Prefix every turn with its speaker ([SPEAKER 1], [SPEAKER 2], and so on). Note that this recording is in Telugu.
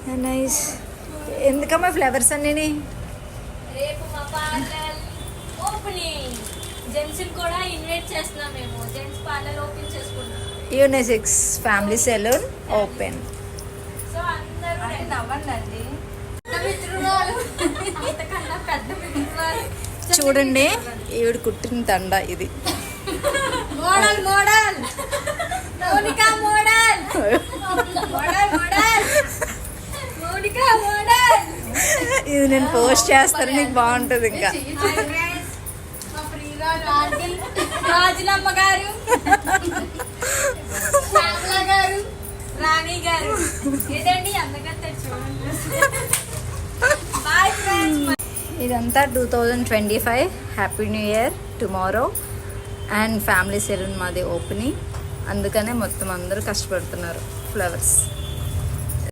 [SPEAKER 1] నైస్. ఎందుకమ్మా ఫ్లవర్స్ అన్నీ?
[SPEAKER 2] రేపు మా పార్లర్ ఓపెనింగ్. జెంట్స్ కూడా ఇన్వైట్ చేస్తున్నాం మేము. జెంట్స్ పార్లర్ ఓపెన్ చేసుకున్నాం.
[SPEAKER 1] Unisex family salon open.
[SPEAKER 2] So అందరూ
[SPEAKER 3] నవ్వండి.
[SPEAKER 2] అంతకన్నా పెద్ద మిత్రురాలు.
[SPEAKER 1] చూడండి ఈవిడ కుట్టిన దండ ఇది.
[SPEAKER 2] Model model Monica model model model Monica model.
[SPEAKER 1] ఇది నేను పోస్ట్ చేస్తాను, నీకు బాగుంటుంది. ఇంకా
[SPEAKER 2] రాజులమ్మ గారు, శ్యామల గారు, రాణి గారు. ఏదండి అందగత్తారు చూడండి. Boyfriends.
[SPEAKER 1] ఇదంతా 2025 happy new year tomorrow. And family salon మాది ఓపెనింగ్, అందుకనే మొత్తం అందరూ కష్టపడుతున్నారు ఫ్లవర్స్.